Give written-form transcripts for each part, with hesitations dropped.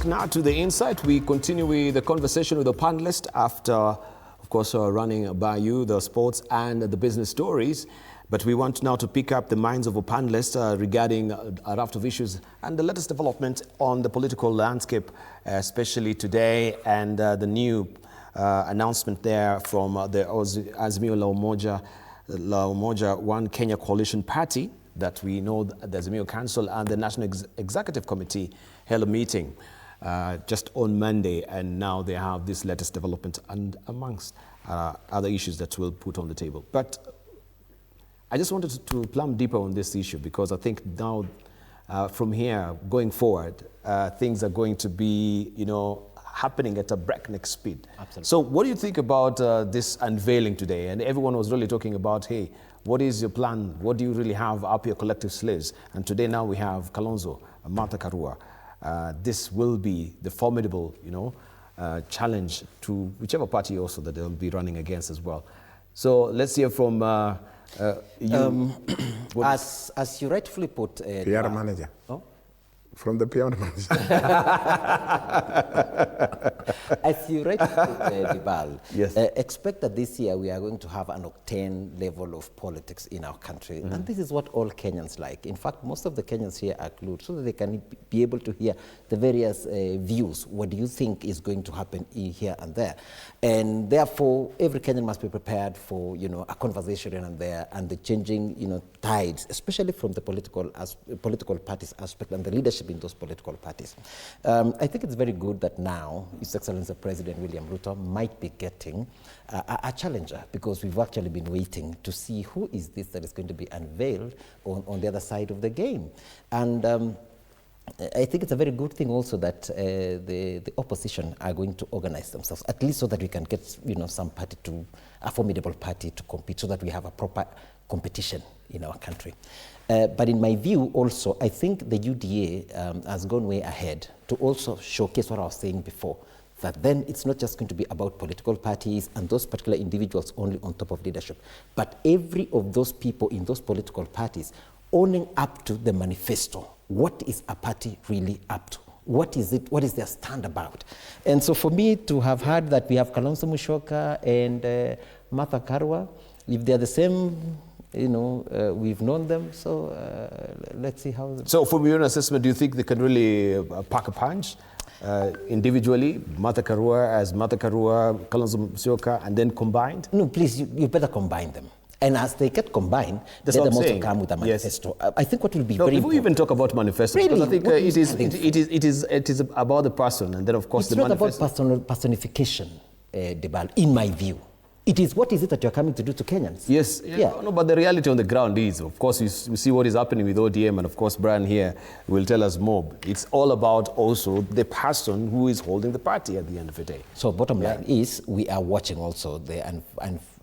back now to The Insight. We continue with the conversation with the panelists after, of course, running by you the sports and the business stories. But we want now to pick up the minds of our panelists regarding a raft of issues and the latest development on the political landscape, especially today, and the new announcement there from the Azimio la Umoja One Kenya Coalition Party, that we know the Azimio Council and the National Executive Committee held a meeting just on Monday, and now they have this latest development and amongst other issues that we'll put on the table. But I just wanted to plumb deeper on this issue, because I think now from here going forward, things are going to be, happening at a breakneck speed. Absolutely. So what do you think about this unveiling today? And everyone was really talking about, hey, what is your plan? What do you really have up your collective sleeves? And today now we have Kalonzo, Martha Karua. This will be the formidable, challenge to whichever party also that they'll be running against as well. So let's hear from you. As you rightfully put, PR manager. Oh? From the PR manager. As you rightly put, Dibal, yes. Expect that this year we are going to have an octane level of politics in our country. Mm-hmm. And this is what all Kenyans like. In fact, most of the Kenyans here are glued so that they can be able to hear the various views. What do you think is going to happen here and there? And therefore, every Kenyan must be prepared for, a conversation here and there, and the changing, tides, especially from the political parties aspect and the leadership in those political parties. I think it's very good that now His Excellency President William Ruto might be getting a challenger, because we've actually been waiting to see who is this that is going to be unveiled on the other side of the game. And I think it's a very good thing also that the opposition are going to organize themselves, at least so that we can get some party a formidable party to compete, so that we have a proper competition in our country. But in my view also, I think the UDA has gone way ahead to also showcase what I was saying before, that then it's not just going to be about political parties and those particular individuals only on top of leadership, but every of those people in those political parties owning up to the manifesto. What is a party really up to? What is it? What is their stand about? And so for me to have heard that we have Kalonzo Musyoka and Martha Karua, if they're the same, we've known them, so let's see how... So from your assessment, do you think they can really pack a punch individually? Martha Karua as Martha Karua, Kalonzo Musyoka, and then combined? No, please, you better combine them. And as they get combined, let them also come with a manifesto. Yes. I think what will be very important... Before we even talk about manifesto, really, because I think it is about the person, and then of course it's not about personification, Debal, in my view. It is, what is it that you're coming to do to Kenyans? Yes, no, but the reality on the ground is, of course, we see what is happening with ODM, and of course, Brian here will tell us more. It's all about also the person who is holding the party at the end of the day. So bottom line is, we are watching also the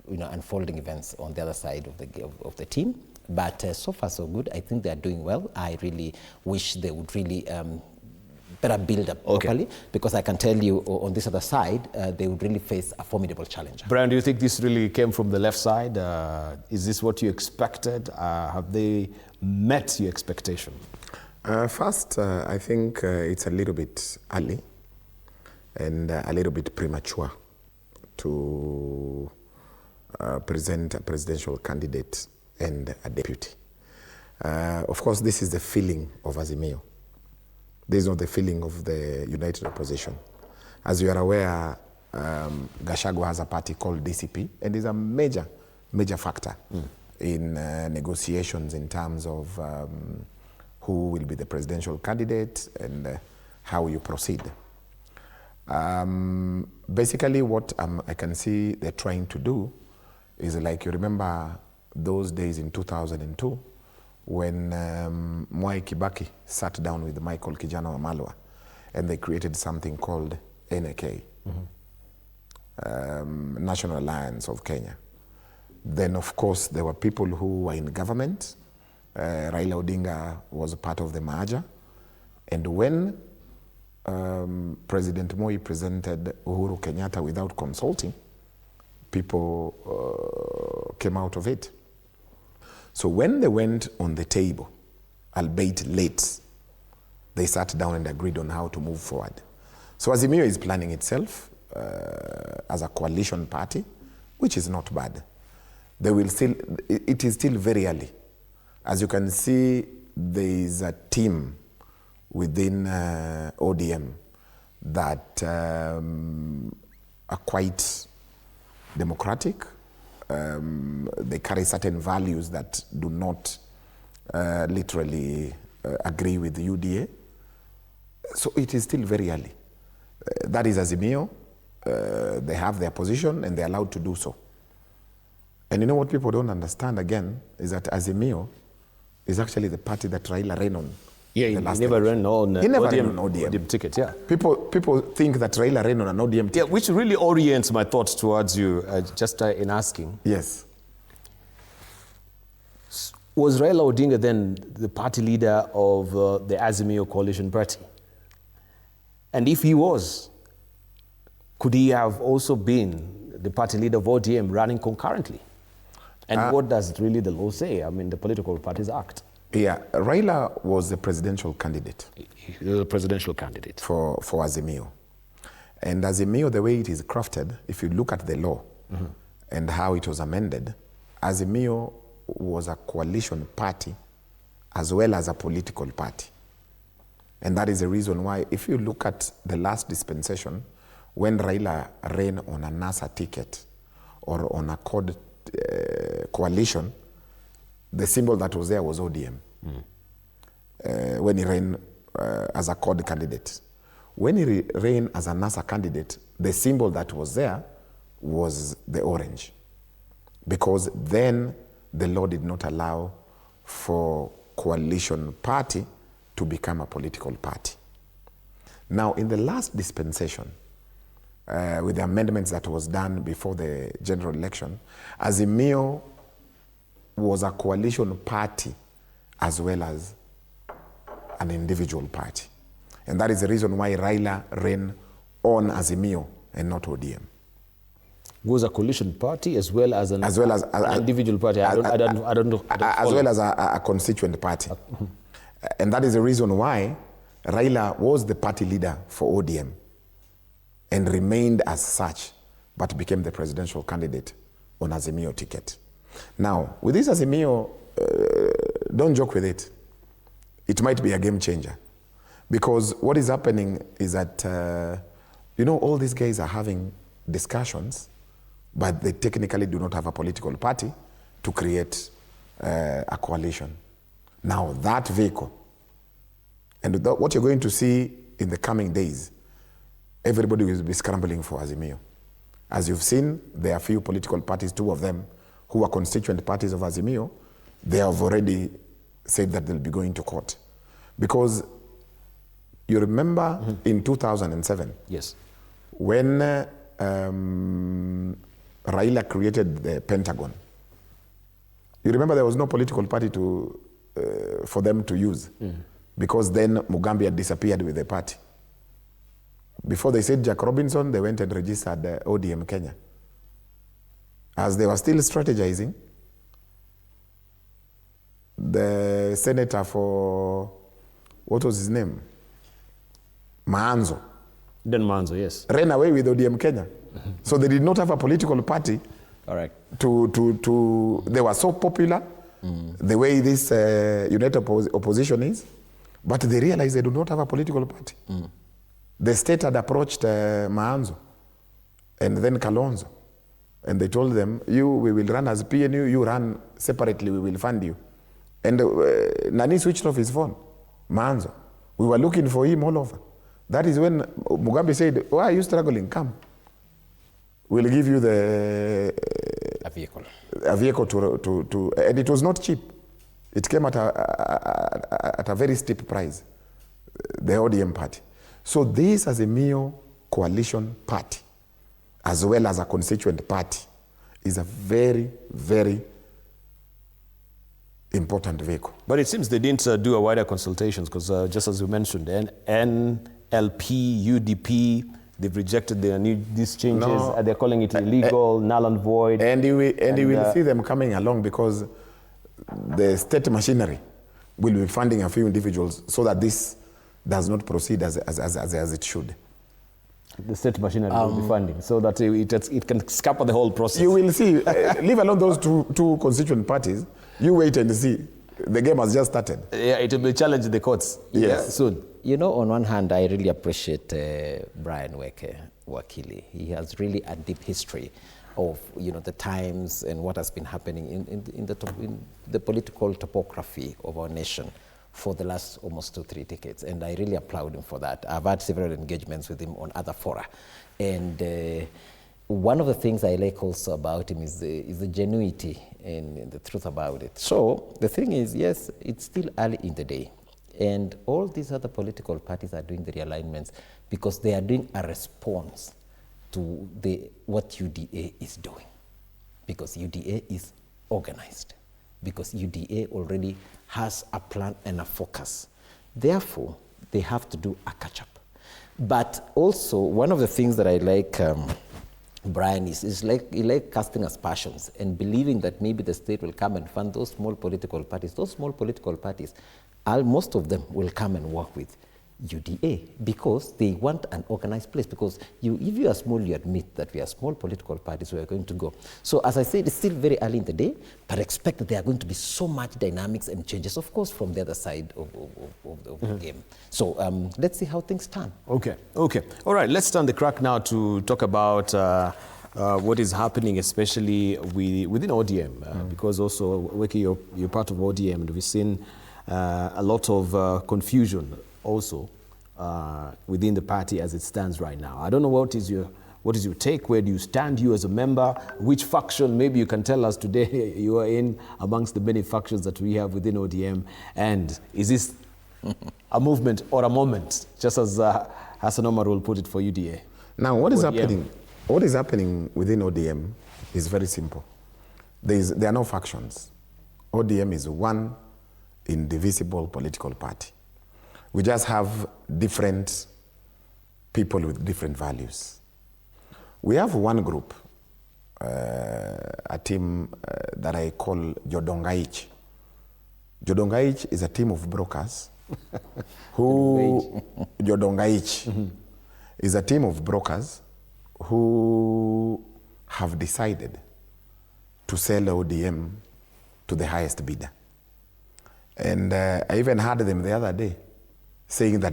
unfolding events on the other side of the team. But so far so good. I think they are doing well. I really wish they would really better build up properly, because I can tell you on this other side, they would really face a formidable challenge. Brian, do you think this really came from the left side? Is this what you expected? Have they met your expectation? First, I think it's a little bit early and a little bit premature to present a presidential candidate and a deputy. Of course, this is the feeling of Azimio. This is not the feeling of the United Opposition. As you are aware, Gachagua has a party called DCP, and is a major factor in negotiations in terms of who will be the presidential candidate and how you proceed. Basically, what I can see they're trying to do is, like, you remember those days in 2002, when Mwai Kibaki sat down with Michael Kijana Wamalwa, and they created something called NAK, National Alliance of Kenya. Then, of course, there were people who were in government. Raila Odinga was a part of the merger. And when President Moi presented Uhuru Kenyatta without consulting, people came out of it. So when they went on the table, albeit late, they sat down and agreed on how to move forward. So Azimio is planning itself as a coalition party, which is not bad. They will still, it is still very early. As you can see, there is a team within ODM that are quite democratic. They carry certain values that do not literally agree with the UDA. So it is still very early. That is Azimio. They have their position and they're allowed to do so. And you know what people don't understand again is that Azimio is actually the party that Raila ran on. Yeah, he never ran on ODM ticket, yeah. People think that Raila ran on an ODM ticket. Yeah, which really orients my thoughts towards you, just in asking. Yes. Was Raila Odinga then the party leader of the Azimio coalition party? And if he was, could he have also been the party leader of ODM running concurrently? And what does really the law say? I mean, the Political Parties Act. Yeah, Raila was the presidential candidate. He was a presidential candidate. For Azimio. And Azimio, the way it is crafted, if you look at the law and how it was amended, Azimio was a coalition party as well as a political party. And that is the reason why, if you look at the last dispensation, when Raila ran on a NASA ticket or on a coalition, the symbol that was there was ODM. When he ran as a COD candidate. When he ran as a NASA candidate, the symbol that was there was the orange. Because then the law did not allow for coalition party to become a political party. Now, in the last dispensation, with the amendments that was done before the general election, Azimio was a coalition party as well as an individual party. And that is the reason why Raila ran on Azimio and not ODM. Was a coalition party as well as an individual party? I don't know. As well as a constituent party. And that is the reason why Raila was the party leader for ODM and remained as such, but became the presidential candidate on Azimio ticket. Now, with this Azimio, don't joke with it. It might be a game changer. Because what is happening is that, all these guys are having discussions, but they technically do not have a political party to create a coalition. Now, that vehicle, and what you're going to see in the coming days, everybody will be scrambling for Azimio. As you've seen, there are few political parties, 2 of them, who are constituent parties of Azimio. They have already said that they'll be going to court. Because you remember in 2007, yes, when Raila created the Pentagon, you remember there was no political party for them to use, because then Mugambi had disappeared with the party. Before they said Jack Robinson, they went and registered ODM Kenya. As they were still strategizing, the senator for, what was his name? Maanzo. Dan Maanzo, yes. Ran away with ODM Kenya. So they did not have a political party. Correct. They were so popular, the way this united opposition is, but they realized they do not have a political party. The state had approached Maanzo and then Kalonzo, and they told them, we will run as PNU, you run separately, we will fund you. And Nani switched off his phone, Maanzo. We were looking for him all over. That is when Mugambi said, why are you struggling? Come. We'll give you a vehicle to and it was not cheap. It came at a very steep price, the ODM party. So this Azimio coalition party, as well as a constituent party, is a very, very important vehicle. But it seems they didn't do a wider consultations because just as you mentioned, NLP, UDP, they've rejected these changes. No, they're calling it illegal, null and void. And you will see them coming along because the state machinery will be funding a few individuals so that this does not proceed as it should. The state machinery will be funding so that it can scupper the whole process. You will see, leave alone those two constituent parties, you wait and see. The game has just started. Yeah, it will be challenging the courts soon. You know, on one hand, I really appreciate Brian Wakili. He has really a deep history of, you know, the times and what has been happening in the political topography of our nation for the last almost 2-3 decades. And I really applaud him for that. I've had several engagements with him on other fora. And one of the things I like also about him is the genuity and the truth about it. So the thing is, yes, it's still early in the day. And all these other political parties are doing the realignments because they are doing a response to what UDA is doing. Because UDA is organized. Because UDA already has a plan and a focus. Therefore, they have to do a catch-up. But also, one of the things that I like, Brian, is like he like casting aspersions and believing that maybe the state will come and fund those small political parties. Those small political parties, most of them will come and work with UDA because they want an organized place. Because if you are small, you admit that we are small political parties, we are going to go. So as I said, it's still very early in the day, but expect that there are going to be so much dynamics and changes, of course, from the other side of the game. So let's see how things turn. Okay. All right, let's turn the crack now to talk about what is happening, especially within ODM, because also, Weki, you're part of ODM, and we've seen a lot of confusion also within the party as it stands right now. I don't know what is your take, where do you stand, you as a member, which faction maybe you can tell us today you are in amongst the many factions that we have within ODM, and is this a movement or a moment, just as Hassan Omar will put it for UDA? Now, what is happening within ODM is very simple. There are no factions. ODM is one indivisible political party. We just have different people with different values. We have one group, a team that I call Jodongaich. Jodongaich is a team of brokers who, Jodongaich is a team of brokers who have decided to sell ODM to the highest bidder. And I even heard them the other day saying that,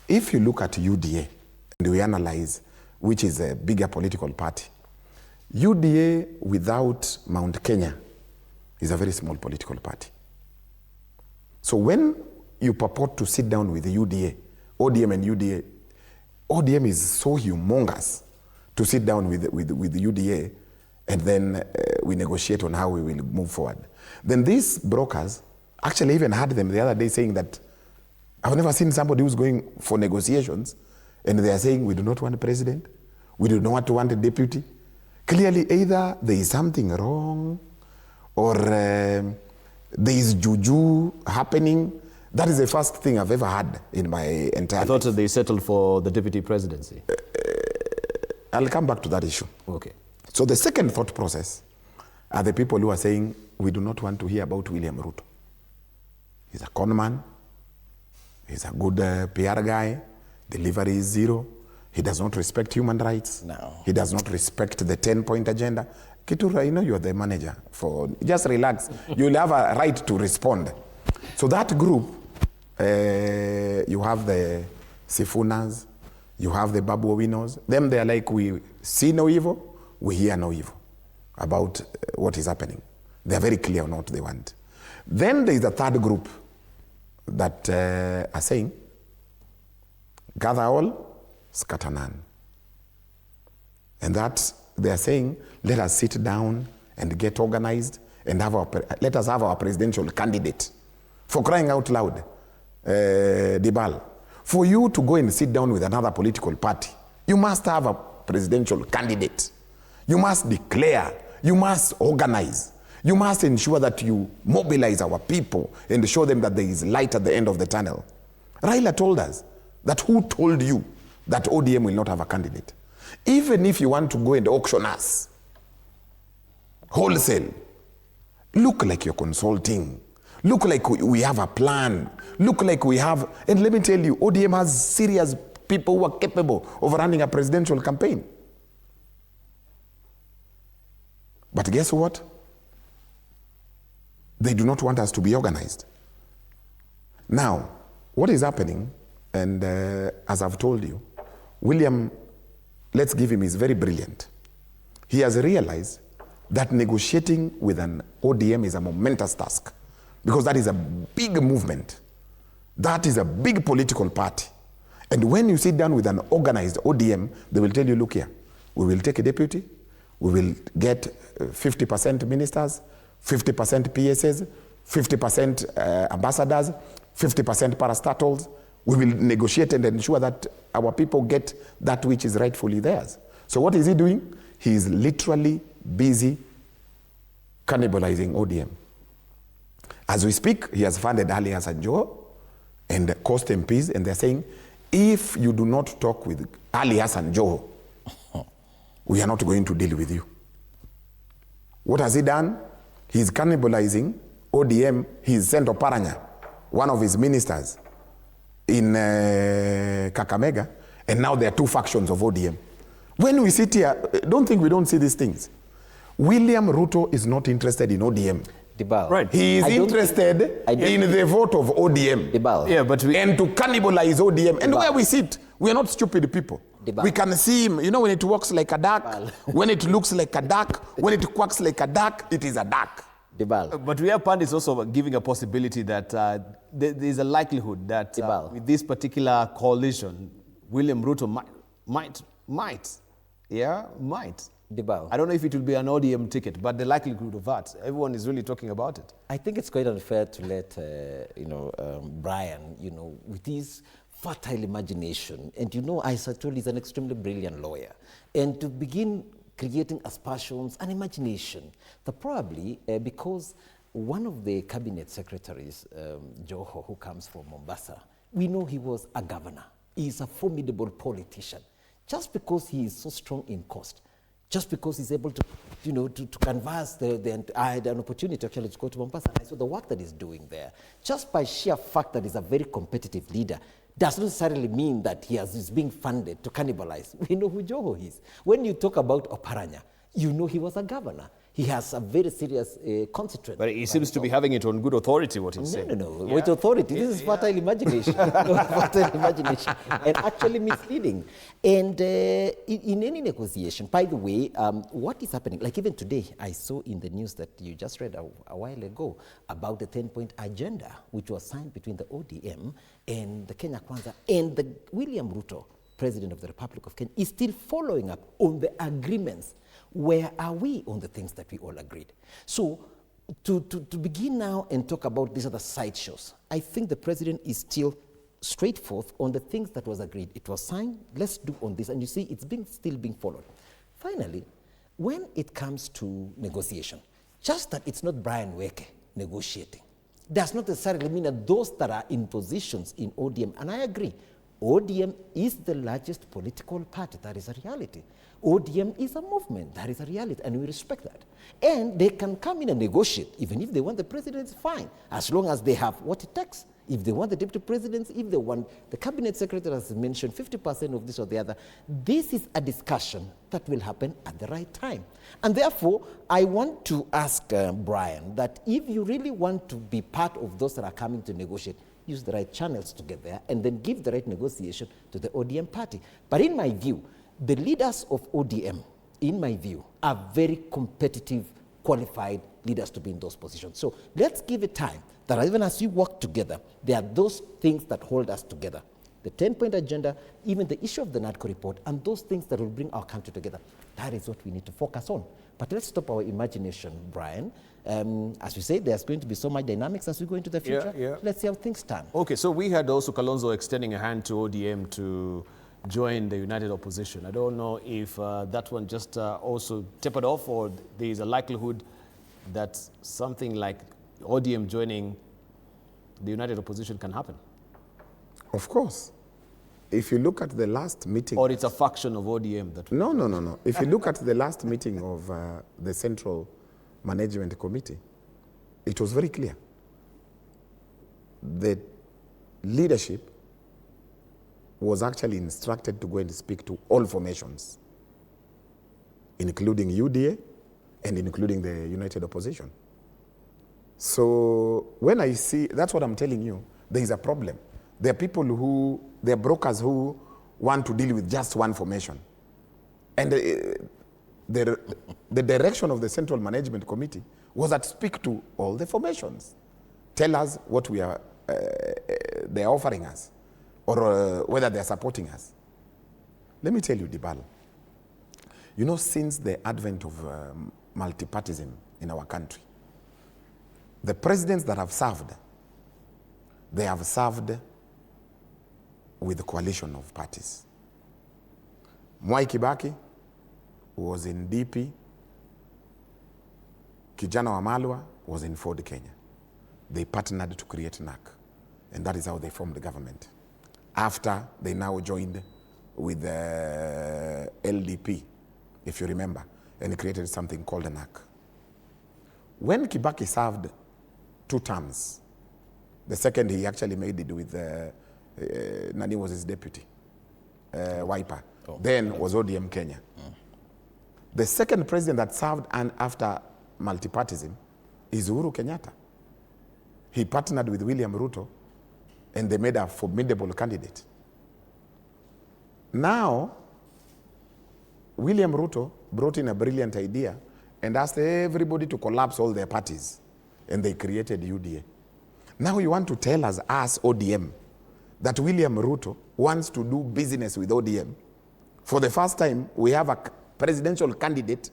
if you look at UDA and we analyze which is a bigger political party, UDA without Mount Kenya is a very small political party. So when you purport to sit down with the UDA, ODM and UDA, ODM is so humongous to sit down with the UDA, and then we negotiate on how we will move forward. Then these brokers, actually even had them the other day saying that, I've never seen somebody who's going for negotiations and they are saying, we do not want a president, we do not want a deputy. Clearly, either there is something wrong or there is juju happening. That is the first thing I've ever had in my entire life. I thought they settled for the deputy presidency. I'll come back to that issue. Okay. So the second thought process are the people who are saying, we do not want to hear about William Ruto. He's a con man. He's a good PR guy. Delivery is zero. He does not respect human rights. No. He does not respect the 10-point agenda. Kitura, you are the manager. Just relax. You'll have a right to respond. So that group, you have the Sifunas, you have the Babu Owinos. Them, they are like, we see no evil, we hear no evil about what is happening. They are very clear on what they want. Then there is a third group that are saying, gather all, scatter none. And that they are saying, let us sit down and get organized and let us have our presidential candidate. For crying out loud, Dibal, for you to go and sit down with another political party, you must have a presidential candidate. You must declare, you must organize. You must ensure that you mobilize our people and show them that there is light at the end of the tunnel. Raila told us that who told you that ODM will not have a candidate? Even if you want to go and auction us, wholesale, look like you're consulting. Look like we have a plan. Look like we have, and let me tell you, ODM has serious people who are capable of running a presidential campaign. But guess what? They do not want us to be organized. Now, what is happening, and as I've told you, William, let's give him, is very brilliant. He has realized that negotiating with an ODM is a momentous task, because that is a big movement. That is a big political party. And when you sit down with an organized ODM, they will tell you, look here, we will take a deputy, we will get 50% ministers, 50% PSs, 50% ambassadors, 50% parastatals. We will negotiate and ensure that our people get that which is rightfully theirs. So what is he doing? He is literally busy cannibalizing ODM. As we speak, he has funded Ali Hassan Joho and Coast MPs, and they're saying, if you do not talk with Ali Hassan Joho, we are not going to deal with you. What has he done? He's cannibalizing ODM. He's sent Oparanya, one of his ministers, in Kakamega, and now there are two factions of ODM. When we sit here, don't think we don't see these things. William Ruto is not interested in ODM. Right. He is interested in the vote of ODM. Yeah, but and to cannibalize ODM. And where we sit, we are not stupid people. We can see him. You know, when it walks like a duck, when it looks like a duck, when it quacks like a duck, it is a duck. But we have pundits also giving a possibility that there is a likelihood that with this particular coalition, William Ruto might. I don't know if it will be an ODM ticket, but the likelihood of that, everyone is really talking about it. I think it's quite unfair to let, Brian, with his fertile imagination, and as I told you, he's an extremely brilliant lawyer, and to begin creating aspersions and imagination, that probably because one of the cabinet secretaries, Joho, who comes from Mombasa, we know he was a governor. He's a formidable politician. Just because he is so strong in cost, just because he's able to, to canvass I had an opportunity actually to go to Mombasa. I saw the work that he's doing there. Just by sheer fact that he's a very competitive leader, does not necessarily mean that is being funded to cannibalize. We know who Joho is. When you talk about Oparanya, you know he was a governor. He has a very serious constituent. But he seems to be having it on good authority, what he's saying. No. Yeah. With authority. This is fertile imagination. Fertile imagination. And actually misleading. And in any negotiation, by the way, what is happening, like even today, I saw in the news that you just read a while ago about the 10-point agenda, which was signed between the ODM and the Kenya Kwanza, and the William Ruto, President of the Republic of Kenya, is still following up on the agreements. Where are we on the things that we all agreed? So to begin now and talk about these other sideshows, I think the president is still straightforward on the things that was agreed. It was signed, let's do on this, and you see it's still being followed. Finally, when it comes to negotiation, just that it's not Brian Weke negotiating does not necessarily mean that those that are in positions in ODM, and I agree, ODM is the largest political party. That is a reality. ODM is a movement. That is a reality, and we respect that. And they can come in and negotiate. Even if they want the president, it's fine, as long as they have what it takes. If they want the deputy presidents, if they want the cabinet secretary, as mentioned, 50% of this or the other, this is a discussion that will happen at the right time. And therefore, I want to ask Brian that if you really want to be part of those that are coming to negotiate, use the right channels to get there, and then give the right negotiation to the ODM party. But in my view, the leaders of ODM, in my view, are very competitive, qualified leaders to be in those positions. So let's give it time that even as we work together, there are those things that hold us together. The 10-point agenda, even the issue of the NADCO report, and those things that will bring our country together. That is what we need to focus on. But let's stop our imagination, Brian. As we say, there's going to be so much dynamics as we go into the future. Yeah. Let's see how things stand. Okay, so we had also Kalonzo extending a hand to ODM to join the united opposition. I don't know if that one just also tapered off, or there is a likelihood that something like ODM joining the united opposition can happen. Of course. If you look at the last meeting... Or it's a faction of ODM that... No. If you look at the last meeting of the Central Management Committee, it was very clear. The leadership was actually instructed to go and speak to all formations, including UDA and including the United Opposition. So when I see, that's what I'm telling you, there is a problem. There are people who, there are brokers who want to deal with just one formation. And the direction of the Central Management Committee was that speak to all the formations. Tell us what we are, they are offering us, or whether they are supporting us. Let me tell you, Dibal, you know, since the advent of multipartism in our country, the presidents that have served, they have served with a coalition of parties. Mwai Kibaki was in DP, Kijana Wamalwa was in Ford Kenya. They partnered to create NAC, and that is how they formed the government. After, they now joined with the LDP, if you remember, and created something called a NAC. When Kibaki served 2 terms, the second he actually made it with, Nani was his deputy, Wiper. Then was ODM Kenya. The second president that served and after multipartism is Uhuru Kenyatta. He partnered with William Ruto and they made a formidable candidate. Now, William Ruto brought in a brilliant idea and asked everybody to collapse all their parties, and they created UDA. Now you want to tell us ODM, that William Ruto wants to do business with ODM. For the first time, we have a presidential candidate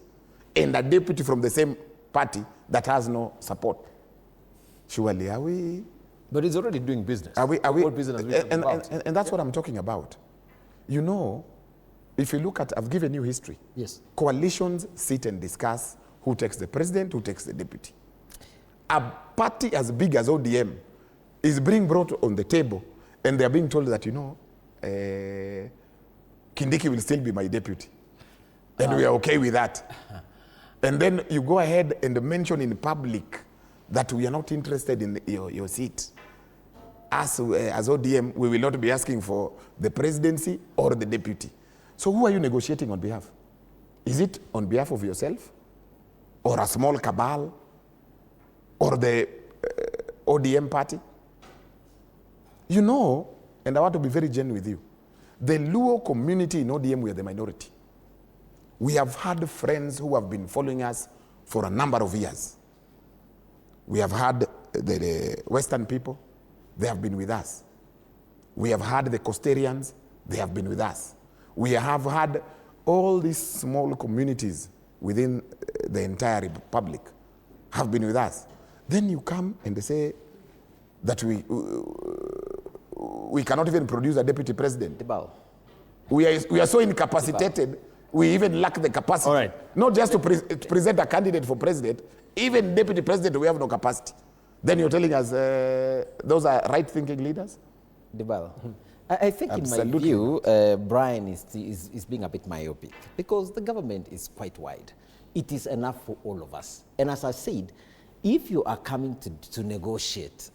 and a deputy from the same party that has no support. Surely, are we? But he's already doing business. Are we? What business are we talking about? And that's what I'm talking about. You know, if you look at, I've given you history. Yes. Coalitions sit and discuss who takes the president, who takes the deputy. A party as big as ODM is being brought on the table, and they're being told that, you know, Kindiki will still be my deputy. And we are okay with that. And then you go ahead and mention in public that we are not interested in your seat. As ODM, we will not be asking for the presidency or the deputy. So who are you negotiating on behalf? Is it on behalf of yourself? Or a small cabal? Or the ODM party? You know, and I want to be very genuine with you, the Luo community in ODM, we are the minority. We have had friends who have been following us for a number of years. We have had the Western people, they have been with us. We have had the Costarians, they have been with us. We have had all these small communities within the entire republic have been with us. Then you come and they say that we cannot even produce a deputy president. We are so incapacitated, we even lack the capacity. All right. Not just to present a candidate for president, even deputy president, we have no capacity. Then you're telling us those are right-thinking leaders? I think Absolutely. in my view, Brian is being a bit myopic because the government is quite wide. It is enough for all of us. And as I said, if you are coming to negotiate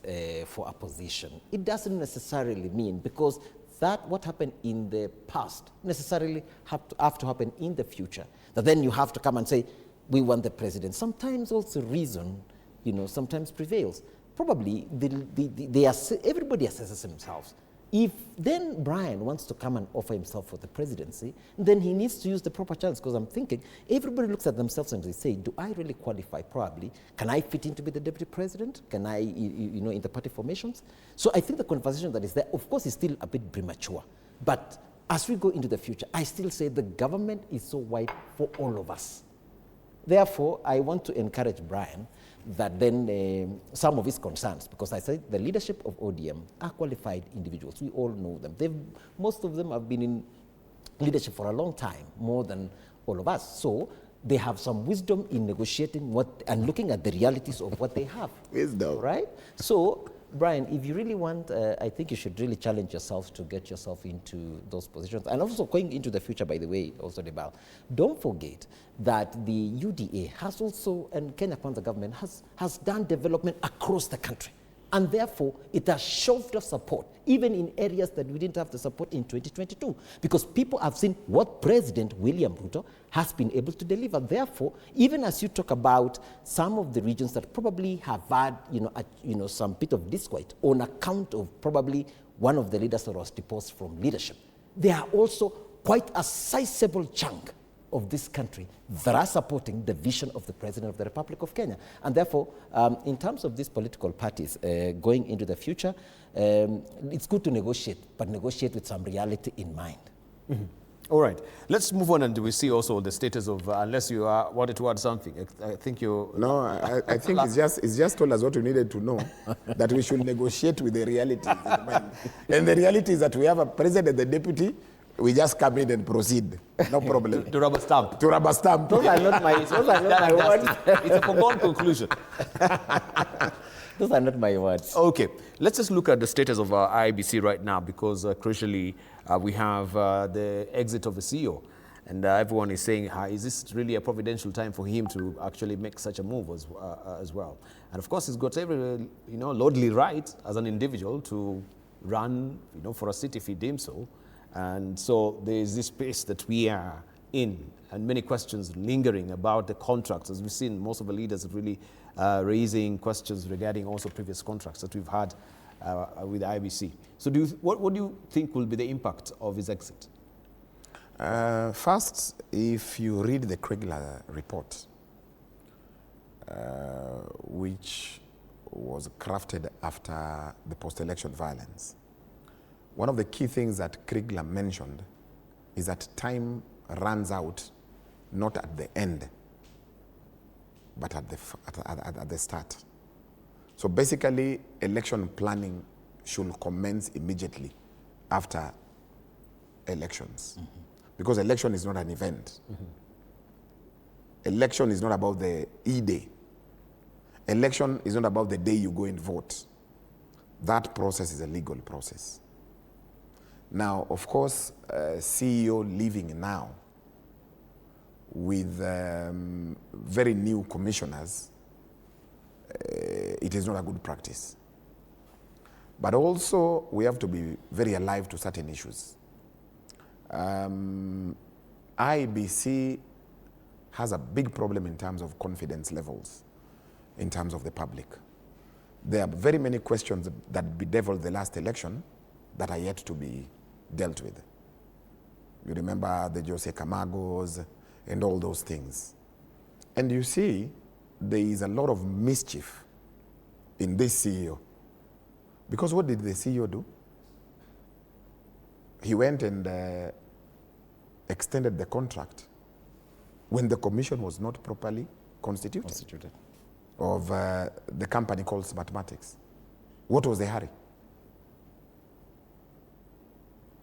for a position, it doesn't necessarily mean, because that what happened in the past necessarily have to happen in the future, that then you have to come and say, we want the president. Sometimes also reason, you know, sometimes prevails. Probably everybody assesses themselves. If then Brian wants to come and offer himself for the presidency, then he needs to use the proper channels, because I'm thinking everybody looks at themselves and they say, do I really qualify? Probably. Can I fit in to be the deputy president? Can I, you know, in the party formations? So I think the conversation that is there, of course, is still a bit premature. But as we go into the future, I still say the government is so wide for all of us. Therefore, I want to encourage Brian that then some of his concerns, because I said the leadership of ODM are qualified individuals. We all know them. Most of them have been in leadership for a long time, more than all of us. So they have some wisdom in negotiating and looking at the realities of what they have. Wisdom. Right? So, Brian, if you really want, I think you should really challenge yourself to get yourself into those positions. And also going into the future, by the way, also Debal, don't forget that the UDA has also, and Kenya Kwanza government has done development across the country. And therefore, it has shoved off support, even in areas that we didn't have the support in 2022, because people have seen what President William Ruto has been able to deliver. Therefore, even as you talk about some of the regions that probably have had, some bit of disquiet on account of probably one of the leaders that was deposed from leadership, there are also quite a sizable chunk of this country that are supporting the vision of the President of the Republic of Kenya. And therefore, in terms of these political parties going into the future, it's good to negotiate, but negotiate with some reality in mind. Mm-hmm. All right. Let's move on, and we see also the status of, unless you wanted to add something. I think you... No, I think it's just told us what we needed to know, that we should negotiate with the realities in mind. And the reality is that we have a president and the deputy. We just come in and proceed. No problem. To rubber stamp. To rubber stamp. Those are not my words. It's a foregone conclusion. Those are not my words. Okay. Let's just look at the status of our IEBC right now, because crucially, we have the exit of the CEO. And everyone is saying, is this really a providential time for him to actually make such a move as well? And of course, he's got every lordly right as an individual to run for a seat if he deems so. And so there is this space that we are in, and many questions lingering about the contracts. As we've seen, most of the leaders are really raising questions regarding also previous contracts that we've had with the IEBC. So what do you think will be the impact of his exit? First, if you read the Kriegler report, which was crafted after the post-election violence, one of the key things that Kriegler mentioned is that time runs out not at the end, but at the start. So basically, election planning should commence immediately after elections. Mm-hmm. Because election is not an event. Mm-hmm. Election is not about the E-Day. Election is not about the day you go and vote. That process is a legal process. Now, of course, CEO leaving now with very new commissioners, it is not a good practice. But also, we have to be very alive to certain issues. IEBC has a big problem in terms of confidence levels, in terms of the public. There are very many questions that bedeviled the last election that are yet to be dealt with. You remember the Jose Camagos and all those things. And you see, there is a lot of mischief in this CEO. Because what did the CEO do? He went and extended the contract when the commission was not properly constituted. Of the company called Smartmatics. What was the hurry?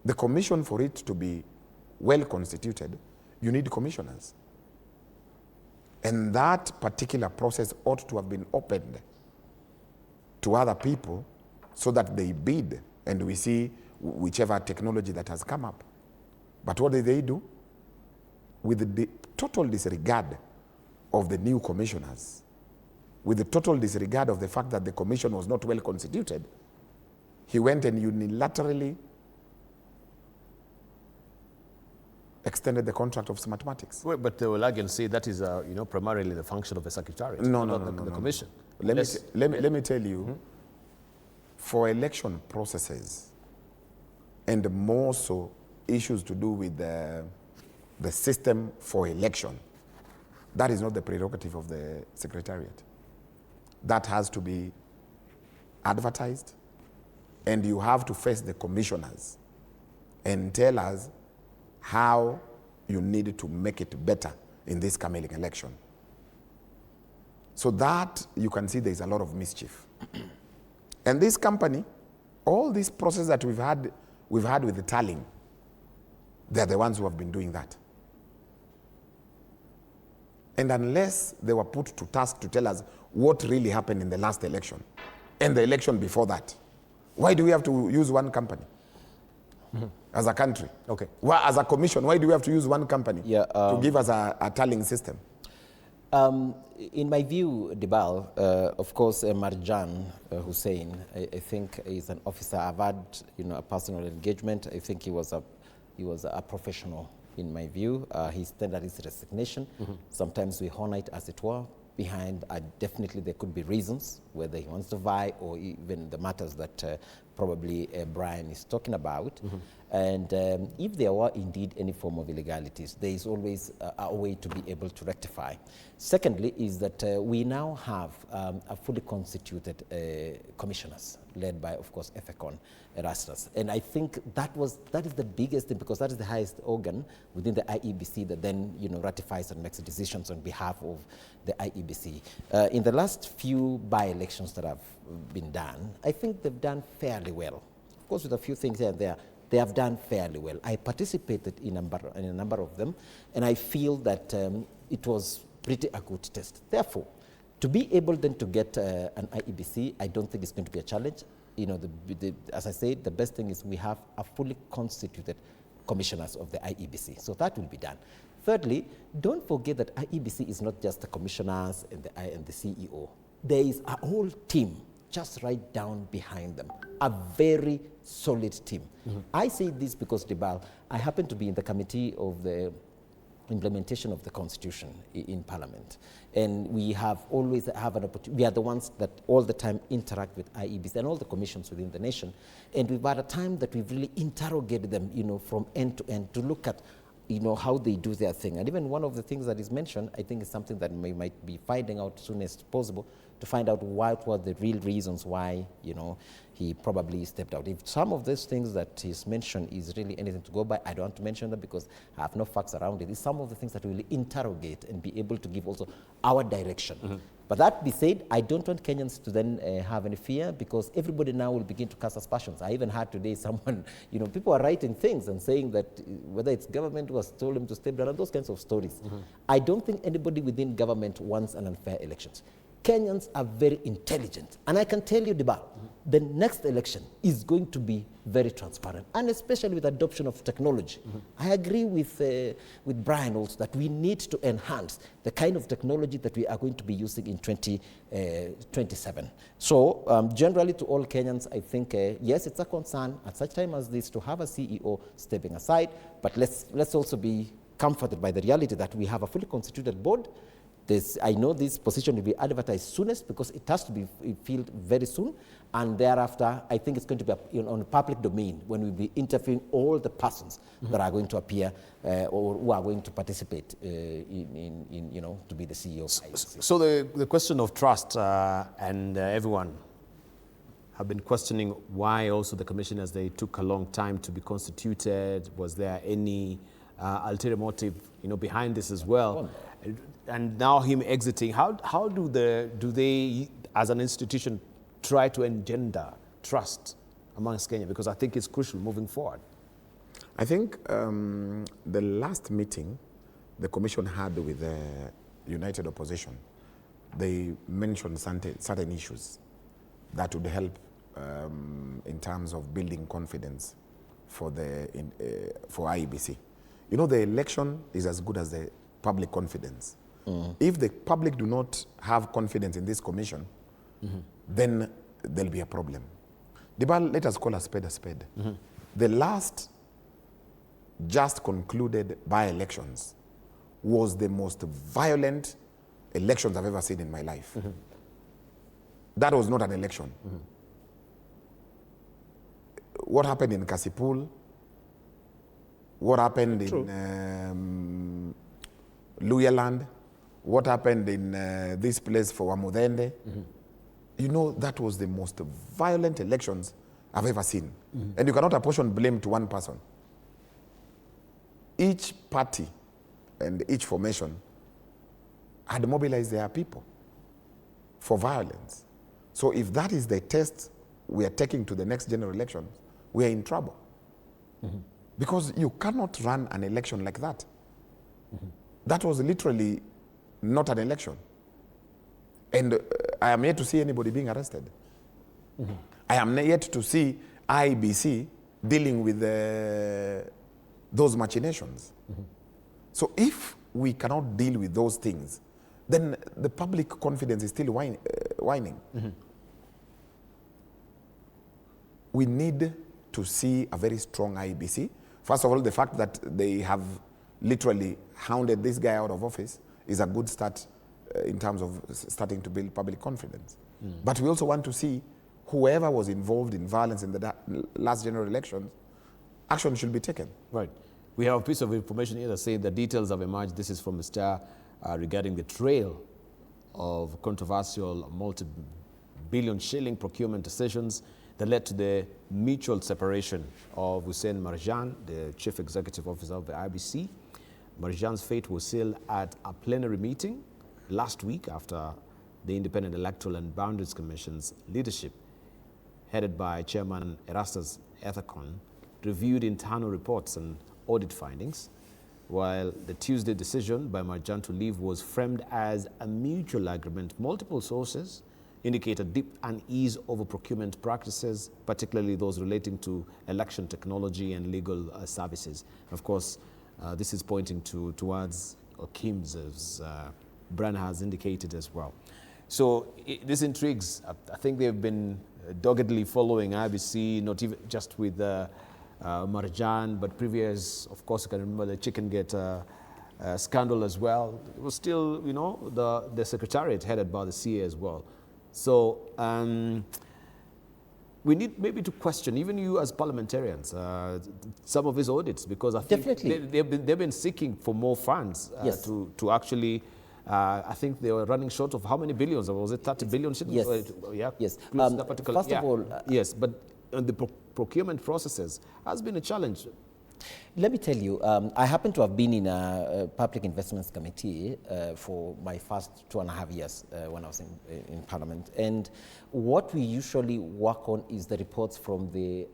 The commission, for it to be well constituted, you need commissioners. And that particular process ought to have been opened to other people so that they bid and we see whichever technology that has come up. But what did they do? With the total disregard of the new commissioners, with the total disregard of the fact that the commission was not well constituted, he went and unilaterally extended the contract of Smartmatics. Well, but they will again say that is, primarily the function of the Secretariat, not the Commission. Let me tell you, for election processes, and more so issues to do with the system for election, that is not the prerogative of the Secretariat. That has to be advertised, and you have to face the commissioners and tell us how you need to make it better in this coming election. So that you can see there is a lot of mischief. And this company, all this process that we've had with the tallying, they're the ones who have been doing that. And unless they were put to task to tell us what really happened in the last election and the election before that, why do we have to use one company? Mm-hmm. As a country. Okay. Well, as a commission, why do we have to use one company to give us a tallying system? In my view, Dibal, of course, Marjan Hussein, I think is an officer. I've had, a personal engagement. I think he was a professional, in my view. He tendered his resignation. Sometimes we honor it, as it were. Behind, definitely there could be reasons, whether he wants to vie or even the matters that probably Brian is talking about. And if there were indeed any form of illegalities, there is always a way to be able to rectify. Secondly, is that we now have a fully constituted commissioners, led by, of course, Ethecon Erastus. And I think that is the biggest thing, because that is the highest organ within the IEBC that then, ratifies and makes decisions on behalf of the IEBC. In the last few by-elections that have been done, I think they've done fairly well. Of course, with a few things here and there, they have done fairly well. I participated in a number of them, and I feel that it was pretty a good test. Therefore, to be able then to get an IEBC, I don't think it's going to be a challenge. As I said, the best thing is we have a fully constituted commissioners of the IEBC. So that will be done. Thirdly, don't forget that IEBC is not just the commissioners and the CEO. There is a whole team just right down behind them, a very solid team. I say this because, Dibal, I happen to be in the committee of the implementation of the Constitution in Parliament. And we have always have an opportunity. We are the ones that all the time interact with IEBC and all the commissions within the nation. And we've had a time that we've really interrogated them, from end to end to look at, how they do their thing. And even one of the things that is mentioned, I think is something that we might be finding out as soon as possible, to find out what were the real reasons why, he probably stepped out. If some of these things that he's mentioned is really anything to go by, I don't want to mention them because I have no facts around it. It's some of the things that we will interrogate and be able to give also our direction. But that be said, I don't want Kenyans to then have any fear, because everybody now will begin to cast aspersions. I even heard today someone, people are writing things and saying that whether it's government who has told them to step down, and those kinds of stories. I don't think anybody within government wants an unfair elections. Kenyans are very intelligent. And I can tell you, Dibal, the next election is going to be very transparent, and especially with adoption of technology. I agree with Brian also that we need to enhance the kind of technology that we are going to be using in 2027. So generally to all Kenyans, I think, yes, it's a concern at such time as this to have a CEO stepping aside, but let's also be comforted by the reality that we have a fully constituted board. I know this position will be advertised soonest because it has to be filled very soon, and thereafter I think it's going to be on the public domain when we'll be interviewing all the persons that are going to appear or who are going to participate in to be the CEO of IEBC. So the question of trust and everyone have been questioning why also the commissioners, they took a long time to be constituted. Was there any ulterior motive behind this as well? And now him exiting, how do they, as an institution, try to engender trust amongst Kenya? Because I think it's crucial moving forward. I think the last meeting the Commission had with the United Opposition, they mentioned certain issues that would help in terms of building confidence for IEBC. The election is as good as the public confidence. If the public do not have confidence in this commission, then there'll be a problem. Let us call a spade a spade. The last just concluded by-elections was the most violent elections I've ever seen in my life. That was not an election. What happened in Kasipul, what happened in Luyaland, what happened in this place for Wamudende, that was the most violent elections I've ever seen. And you cannot apportion blame to one person. Each party and each formation had mobilized their people for violence. So if that is the test we are taking to the next general elections, we are in trouble. Because you cannot run an election like that. That was literally not an election. And I am yet to see anybody being arrested. I am yet to see IEBC dealing with those machinations. So if we cannot deal with those things, then the public confidence is still waning. We need to see a very strong IEBC. First of all, the fact that they have literally hounded this guy out of office is a good start in terms of starting to build public confidence. But we also want to see whoever was involved in violence in the last general elections, action should be taken. Right. We have a piece of information here that says the details have emerged. This is from Mr. Regarding the trail of controversial multi-billion shilling procurement decisions that led to the mutual separation of Hussein Marjan, the Chief Executive Officer of the IEBC. Marjan's fate was sealed at a plenary meeting last week after the Independent Electoral and Boundaries Commission's leadership, headed by Chairman Erastus Ethekon, reviewed internal reports and audit findings, while the Tuesday decision by Marjan to leave was framed as a mutual agreement. Multiple sources indicated deep unease over procurement practices, particularly those relating to election technology and legal services. Of course, this is pointing towards Kim's, as Brian has indicated as well. So this intrigues. I think they've been doggedly following IEBC, not even just with Marjan, but previous, of course, you can remember the chicken gate scandal as well. It was still, you know, the secretariat headed by the CA as well. So we need maybe to question, even you as parliamentarians, some of these audits, because I think they've been seeking for more funds to actually, I think they were running short of how many billions? Was it 30 billion? Yes. Yeah. Yes. First of all, yes, but the procurement processes has been a challenge. Let me tell you, I happen to have been in a public investments committee for my first 2.5 years when I was in Parliament. And what we usually work on is the reports from the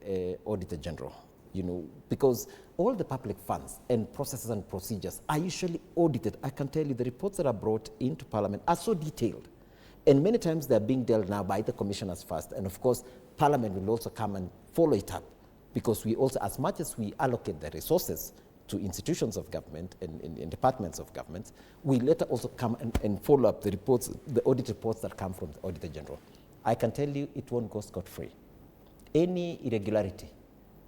Auditor General, you know, because all the public funds and processes and procedures are usually audited. I can tell you the reports that are brought into Parliament are so detailed. And many times they're being dealt now by the commissioners first. And of course, Parliament will also come and follow it up, because we also, as much as we allocate the resources to institutions of government and departments of government, we later also come and follow up the reports, the audit reports that come from the Auditor General. I can tell you it won't go scot-free. Any irregularity,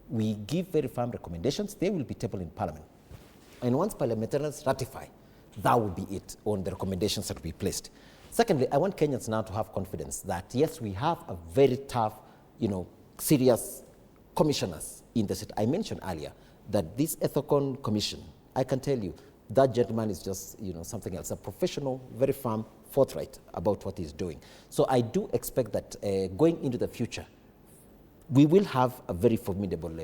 we give very firm recommendations, they will be tabled in Parliament. And once parliamentarians ratify, that will be it on the recommendations that we placed. Secondly, I want Kenyans now to have confidence that, yes, we have a very tough, you know, serious commissioners in the state. I mentioned earlier that this Ethicon Commission, I can tell you, that gentleman is just, you know, something else, a professional, very firm, forthright about what he's doing. So I do expect that going into the future, we will have a very formidable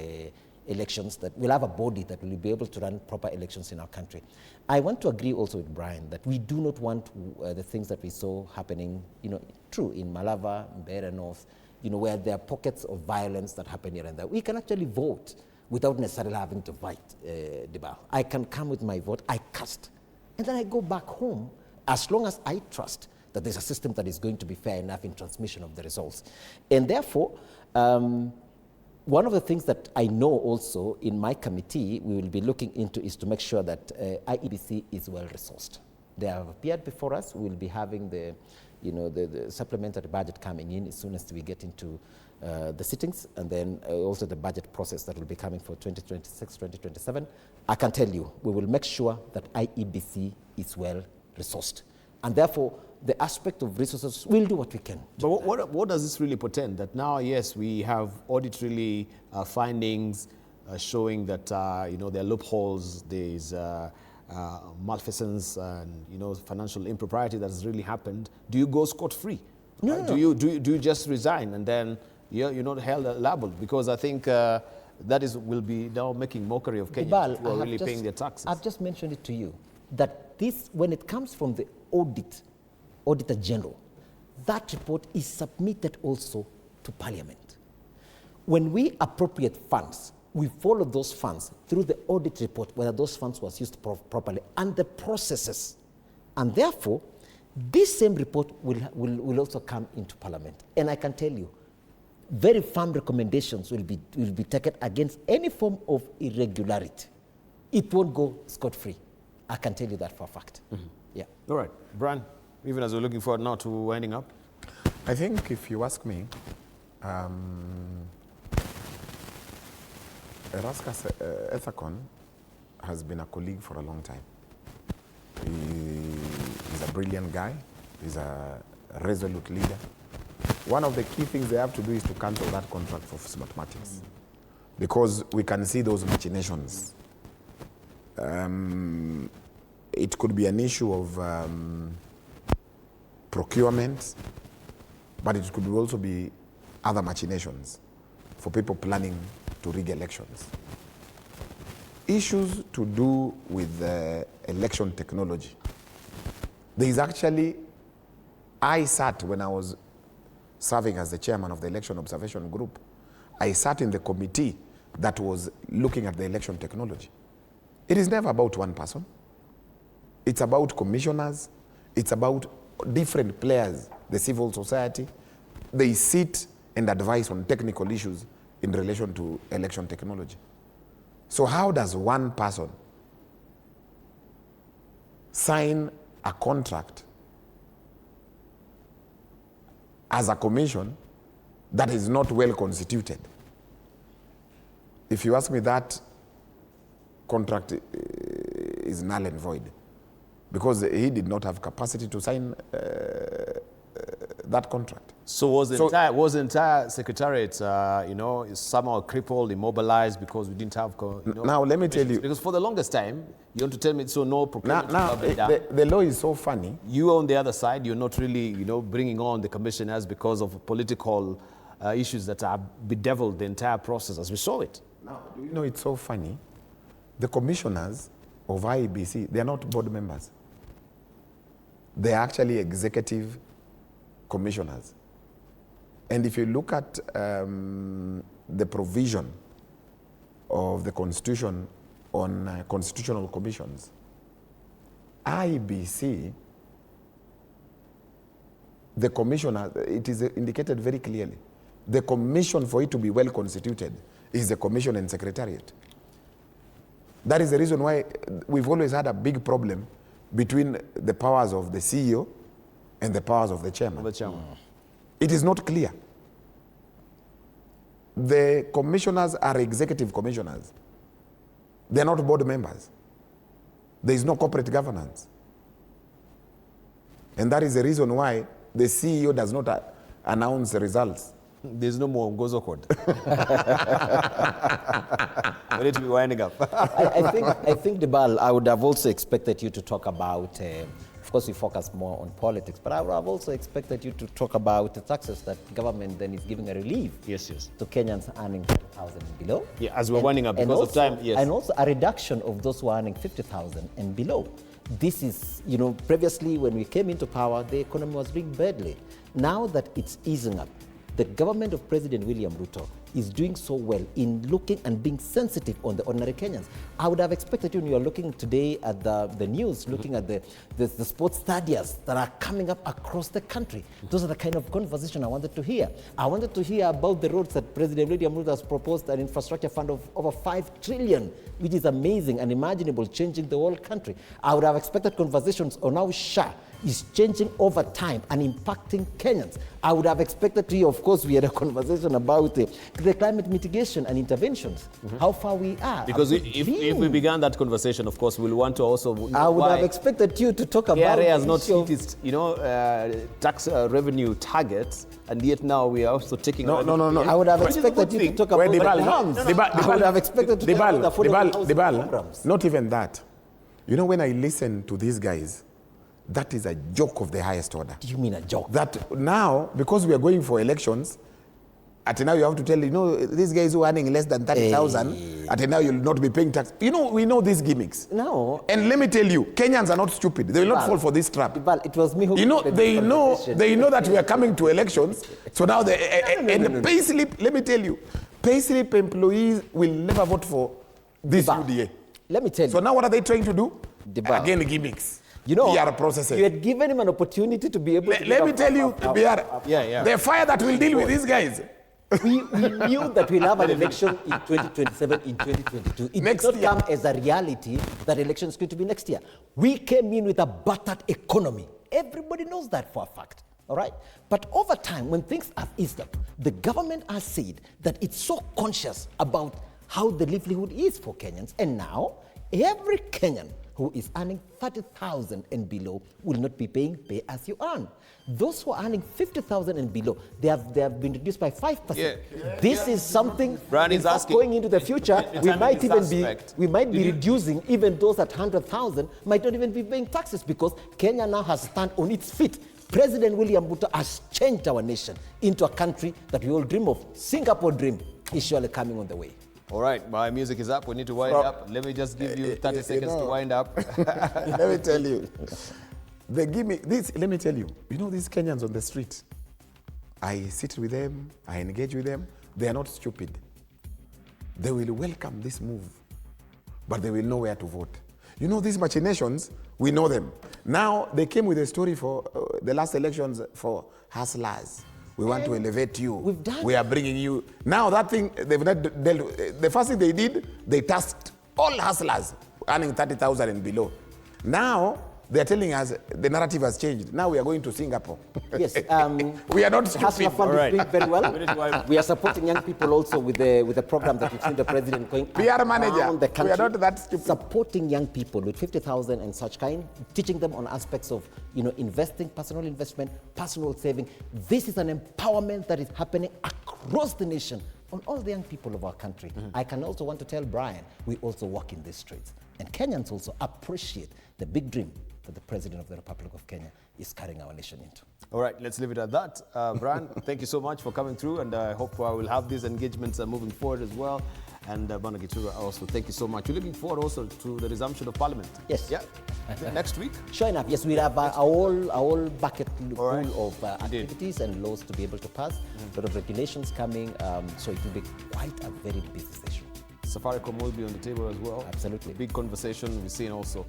elections, that we'll have a body that will be able to run proper elections in our country. I want to agree also with Brian that we do not want the things that we saw happening, you know, true in Malava, Mbeere North, you know, where there are pockets of violence that happen here and there. We can actually vote without necessarily having to fight the bar. I can come with my vote, I cast, and then I go back home as long as I trust that there's a system that is going to be fair enough in transmission of the results. And therefore, one of the things that I know also in my committee we will be looking into is to make sure that IEBC is well resourced. They have appeared before us. We will be having the supplementary budget coming in as soon as we get into the sittings, and then also the budget process that will be coming for 2026, 2027. I can tell you, we will make sure that IEBC is well resourced. And therefore, the aspect of resources, we'll do what we can. But what does this really portend? That now, yes, we have audit findings showing that, you know, there are loopholes, there's malfeasance and, you know, financial impropriety that has really happened. Do you go scot-free? No. Do you just resign and then you're not held liable? Because I think that will be now making mockery of Kenyans who are really paying their taxes. I've just mentioned it to you, that this, when it comes from the Auditor General, that report is submitted also to Parliament. When we appropriate funds, we follow those funds through the audit report, whether those funds was used properly, and the processes. And therefore, this same report will also come into Parliament. And I can tell you, very firm recommendations will be taken against any form of irregularity. It won't go scot-free. I can tell you that for a fact. Mm-hmm. Yeah. All right, Brian, even as we're looking forward now to winding up. I think if you ask me, Erasmus Ethacon has been a colleague for a long time. He's a brilliant guy. He's a resolute leader. One of the key things they have to do is to cancel that contract for mathematics, because we can see those machinations. It could be an issue of procurement, but it could also be other machinations for people planning to rig elections. Issues to do with election technology. There is actually, I sat when I was serving as the chairman of the Election Observation Group, I sat in the committee that was looking at the election technology. It is never about one person. It's about commissioners. It's about different players, the civil society. They sit and advise on technical issues in relation to election technology. So how does one person sign a contract as a commission that is not well constituted? If you ask me, that contract is null and void, because he did not have capacity to sign that contract. So was the entire secretariat, somehow crippled, immobilized because we didn't have? Now let me tell you. Because for the longest time, you want to tell me so no procurement. Now the law is so funny. You on the other side, you're not really, bringing on the commissioners because of political issues that have bedeviled the entire process as we saw it. Now, do you know, it's so funny? The commissioners of IEBC, they are not board members. They are actually executive commissioners. And if you look at the provision of the Constitution on constitutional commissions, IEBC, the commissioner, it is indicated very clearly, the commission, for it to be well constituted, is the commission and secretariat. That is the reason why we've always had a big problem between the powers of the CEO and the powers of the chairman. It is not clear. The commissioners are executive commissioners. They're not board members. There is no corporate governance. And that is the reason why the CEO does not announce the results. There's no more Ngozo code. We need to be winding up. I think, Debal, I would have also expected you to talk about, of course we focus more on politics, but I would have also expected you to talk about the taxes that government then is giving a relief to Kenyans earning 40,000 and below. Yeah, as we're winding up because of time, yes. And also a reduction of those who are earning 50,000 and below. This is, previously when we came into power, the economy was rigged badly. Now that it's easing up, the government of President William Ruto is doing so well in looking and being sensitive on the ordinary Kenyans. I would have expected you, when you are looking today at the news, looking at the sports stadiums that are coming up across the country. Those are the kind of conversation I wanted to hear. I wanted to hear about the roads that President William Ruto has proposed, an infrastructure fund of over 5 trillion, which is amazing and imaginable, changing the whole country. I would have expected conversations on how SHA is changing over time and impacting Kenyans. I would have expected to hear, of course, we had a conversation about the climate mitigation and interventions, how far we are. Because if we began that conversation, of course, we'll want to also I would have expected you to talk about KRA has not hit its, tax revenue targets, and yet now we are also taking... No. I would have expected you to talk about I would have expected to talk about affordable programs. Not even that. When I listen to these guys, that is a joke of the highest order. Do you mean a joke? That now, because we are going for elections, now you have to tell, these guys who are earning less than 30,000, now you'll not be paying tax. We know these gimmicks. No. And let me tell you, Kenyans are not stupid. They will not fall for this trap. It was me who... They know that we are coming to elections. So now, payslip, let me tell you, payslip employees will never vote for this UDA. Let me tell you. So now what are they trying to do? Again, gimmicks. PR processes. You had given him an opportunity to be able to... Let me tell you, the fire that will deal with these guys. We knew that we'll have an election in 2027, in 2022. It Next did not year. come as a reality that election is going to be next year. We came in with a battered economy. Everybody knows that for a fact. All right? But over time, when things have eased up, the government has said that it's so conscious about how the livelihood is for Kenyans. And now, every Kenyan who is earning 30,000 and below will not be paying pay as you earn. Those who are earning 50,000 and below, they have been reduced by 5%. Yeah. This is something, Brian in is fact, asking- going into the future, we might even be, suspect. reducing even those at 100,000 might not even be paying taxes because Kenya now has stand on its feet. President William Ruto has changed our nation into a country that we all dream of. Singapore dream is surely coming on the way. All right, my music is up. We need to wind up. Let me just give you 30 seconds to wind up. Let me tell you. They give me this. Let me tell you. You know these Kenyans on the street. I sit with them. I engage with them. They are not stupid. They will welcome this move, but they will know where to vote. You know these machinations. We know them. Now they came with a story for the last elections for hustlers. We want to elevate you. We've done We are bringing you. Now that thing, they've not dealt with. The first thing they did, they tasked all hustlers earning 30,000 and below. Now they're telling us the narrative has changed. Now we are going to Singapore. Yes. We are not Hustler stupid. Fund Alright. is doing very well. We are supporting young people also with the program that we've seen the president going PR manager. around the country. We are not that stupid. Supporting young people with 50,000 and such kind, teaching them on aspects of investing, personal investment, personal saving. This is an empowerment that is happening across the nation on all the young people of our country. I can also want to tell Brian, we also walk in these streets. And Kenyans also appreciate the big dream that the President of the Republic of Kenya is carrying our nation into. All right, let's leave it at that. Brian, thank you so much for coming through, and I hope we'll have these engagements moving forward as well. And Bwana Gitura also, thank you so much. We're looking forward also to the resumption of Parliament. Yes. Yeah. Next week. Sure enough, yes, we have a whole bucket full right. of activities and laws to be able to pass. A lot of regulations coming, so it will be quite a very busy session. Safaricom will be on the table as well. Absolutely. Big conversation. We've seen also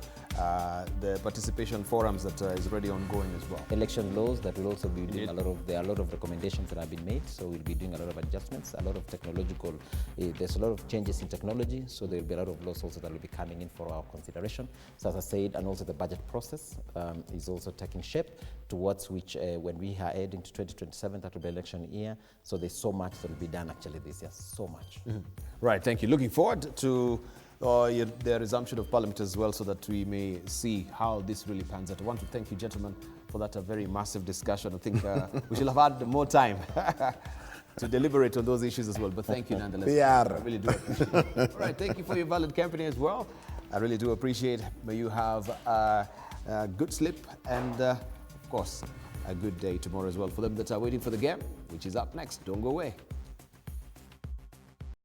the participation forums that is already ongoing as well. Election laws that will also be doing there are a lot of recommendations that have been made, so we'll be doing a lot of adjustments, a lot of technological, there's a lot of changes in technology, so there will be a lot of laws also that will be coming in for our consideration. So as I said, and also the budget process is also taking shape towards which when we are heading to 2027, that will be election year, so there's so much that will be done actually this year, so much. Right, thank you. Looking forward to the resumption of Parliament as well, so that we may see how this really pans out. I want to thank you, gentlemen, for that very massive discussion. I think we should have had more time to deliberate on those issues as well, but thank you nonetheless. We are. I really do appreciate it. All right, thank you for your valid company as well. I really do appreciate it. May you have a good sleep and, of course, a good day tomorrow as well. For them that are waiting for the game, which is up next, don't go away.